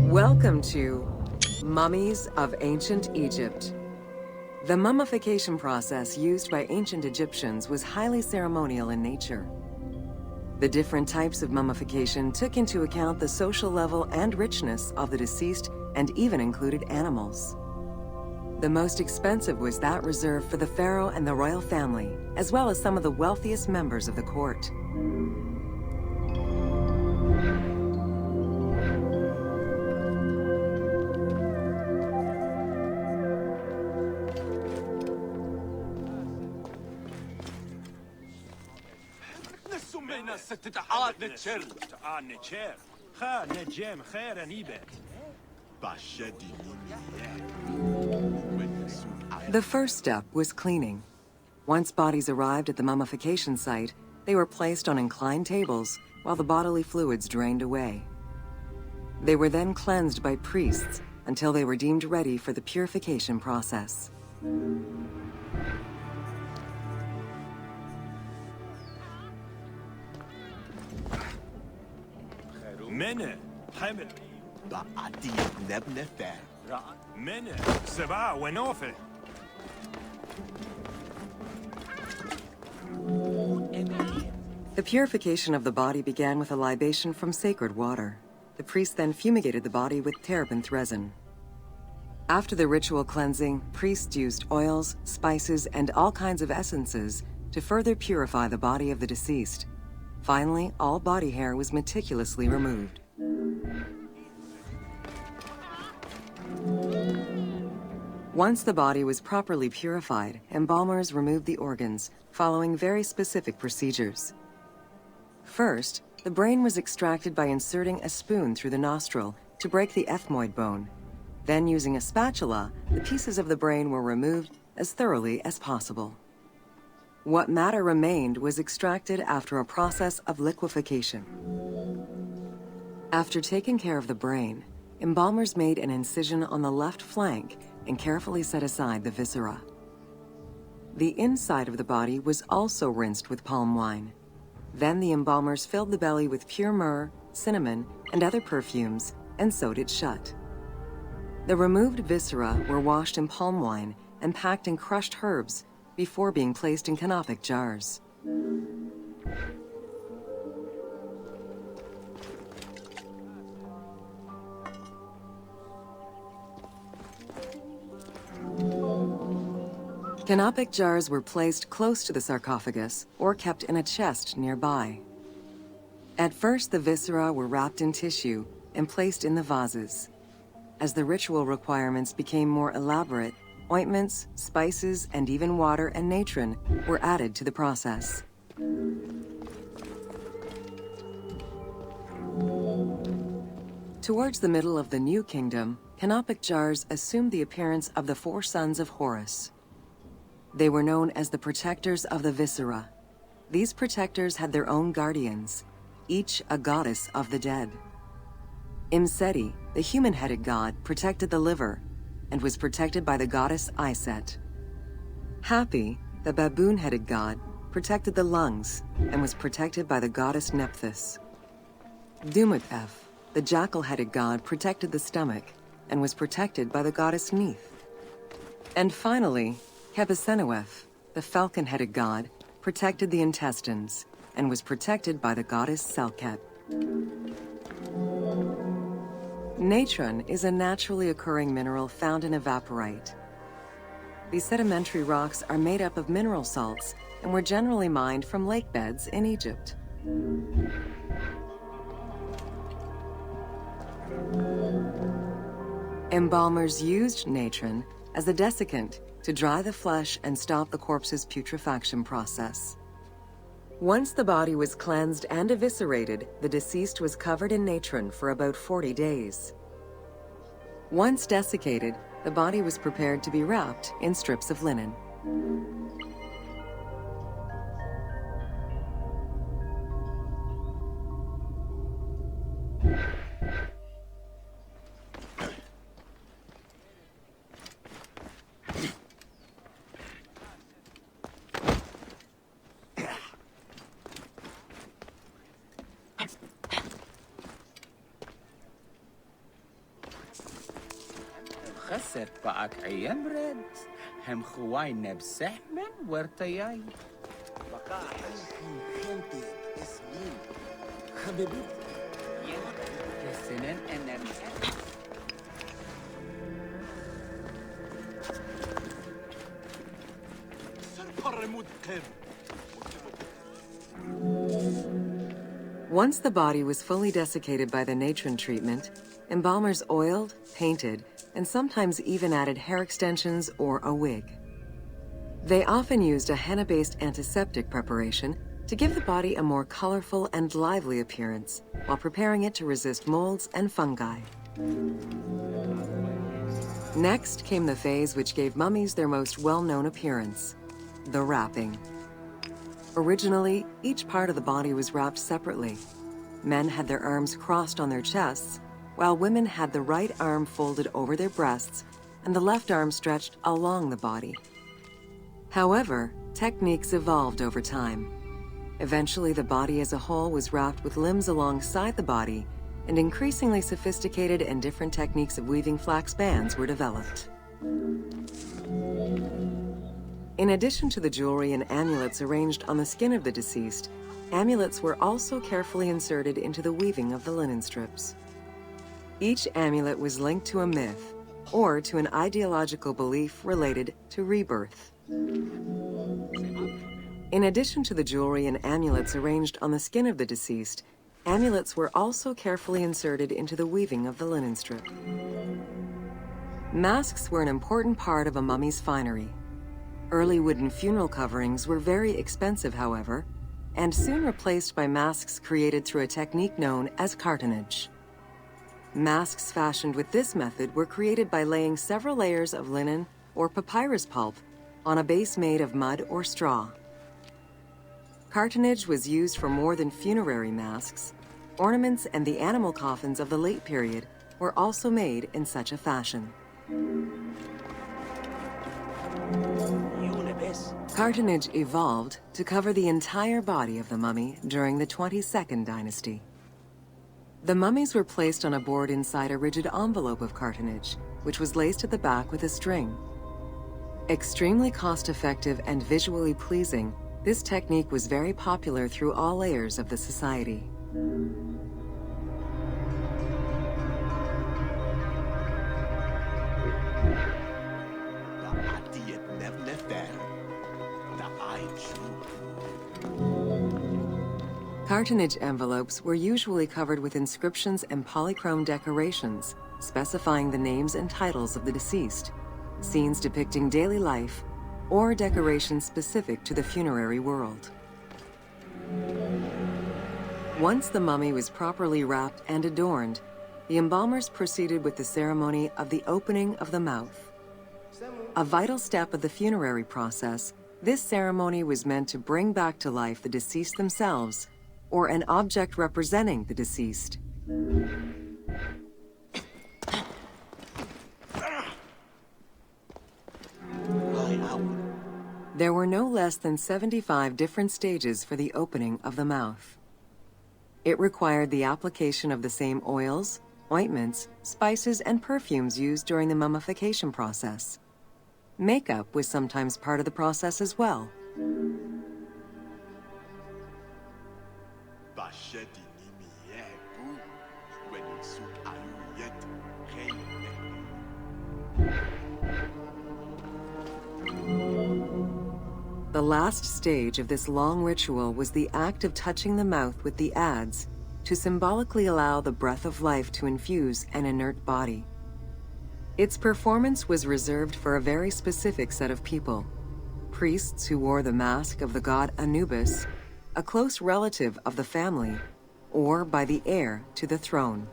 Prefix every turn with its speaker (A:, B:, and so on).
A: Welcome to Mummies of Ancient Egypt. The mummification process used by ancient Egyptians was highly ceremonial in nature. The different types of mummification took into account the social level and richness of the deceased and even included animals. The most expensive was that reserved for the pharaoh and the royal family, as well as some of the wealthiest members of the court. The first step was cleaning. Once bodies arrived at the mummification site, they were placed on inclined tables while the bodily fluids drained away. They were then cleansed by priests until they were deemed ready for the purification process. The purification of the body began with a libation from sacred water. The priest then fumigated the body with terebinth resin. After the ritual cleansing, priests used oils, spices, and all kinds of essences to further purify the body of the deceased. Finally, all body hair was meticulously removed. Once the body was properly purified, embalmers removed the organs, following very specific procedures. First, the brain was extracted by inserting a spoon through the nostril to break the ethmoid bone. Then, using a spatula, the pieces of the brain were removed as thoroughly as possible. What matter remained was extracted after a process of liquefaction. After taking care of the brain, embalmers made an incision on the left flank and carefully set aside the viscera. The inside of the body was also rinsed with palm wine. Then the embalmers filled the belly with pure myrrh, cinnamon, and other perfumes and sewed it shut. The removed viscera were washed in palm wine and packed in crushed herbs before being placed in canopic jars. Canopic jars were placed close to the sarcophagus or kept in a chest nearby. At first, the viscera were wrapped in tissue and placed in the vases. As the ritual requirements became more elaborate, ointments, spices, and even water and natron were added to the process. Towards the middle of the New Kingdom, canopic jars assumed the appearance of the 4 sons of Horus. They were known as the protectors of the viscera. These protectors had their own guardians, each a goddess of the dead. Imseti, the human-headed god, protected the liver and was protected by the goddess Iset. Hapi, the baboon-headed god, protected the lungs and was protected by the goddess Nephthys. Dumutef, the jackal-headed god, protected the stomach and was protected by the goddess Neith. And finally, Kebesenuef, the falcon-headed god, protected the intestines and was protected by the goddess Selket. Natron is a naturally occurring mineral found in evaporite. These sedimentary rocks are made up of mineral salts and were generally mined from lake beds in Egypt. Embalmers used natron as a desiccant to dry the flesh and stop the corpse's putrefaction process. Once the body was cleansed and eviscerated, the deceased was covered in natron for about 40 days. Once desiccated, the body was prepared to be wrapped in strips of linen.
B: خسر باك عيان برد هم خواي نبسح من ورتياي
C: بقى خنتي اسمي حبيبي
B: كسنن انا
A: Once the body was fully desiccated by the natron treatment, embalmers oiled, painted, and sometimes even added hair extensions or a wig. They often used a henna-based antiseptic preparation to give the body a more colorful and lively appearance while preparing it to resist molds and fungi. Next came the phase which gave mummies their most well-known appearance, the wrapping. Originally, each part of the body was wrapped separately. Men had their arms crossed on their chests, while women had the right arm folded over their breasts and the left arm stretched along the body. However, techniques evolved over time. Eventually, the body as a whole was wrapped with limbs alongside the body, and increasingly sophisticated and different techniques of weaving flax bands were developed. In addition to the jewelry and amulets arranged on the skin of the deceased, amulets were also carefully inserted into the weaving of the linen strips. Each amulet was linked to a myth or to an ideological belief related to rebirth. In addition to the jewelry and amulets arranged on the skin of the deceased, amulets were also carefully inserted into the weaving of the linen strip. Masks were an important part of a mummy's finery. Early wooden funeral coverings were very expensive, however, and soon replaced by masks created through a technique known as cartonnage. Masks fashioned with this method were created by laying several layers of linen or papyrus pulp on a base made of mud or straw. Cartonnage was used for more than funerary masks. Ornaments and the animal coffins of the late period were also made in such a fashion. Cartonnage evolved to cover the entire body of the mummy during the 22nd dynasty. The mummies were placed on a board inside a rigid envelope of cartonnage, which was laced at the back with a string. Extremely cost-effective and visually pleasing, this technique was very popular through all layers of the society. Cartonnage envelopes were usually covered with inscriptions and polychrome decorations, specifying the names and titles of the deceased, scenes depicting daily life, or decorations specific to the funerary world. Once the mummy was properly wrapped and adorned, the embalmers proceeded with the ceremony of the opening of the mouth. A vital step of the funerary process, this ceremony was meant to bring back to life the deceased themselves or an object representing the deceased. There were no less than 75 different stages for the opening of the mouth. It required the application of the same oils, ointments, spices, and perfumes used during the mummification process. Makeup was sometimes part of the process as well. The last stage of this long ritual was the act of touching the mouth with the adze to symbolically allow the breath of life to infuse an inert body. Its performance was reserved for a very specific set of people: priests who wore the mask of the god Anubis, a close relative of the family, or by the heir to the throne.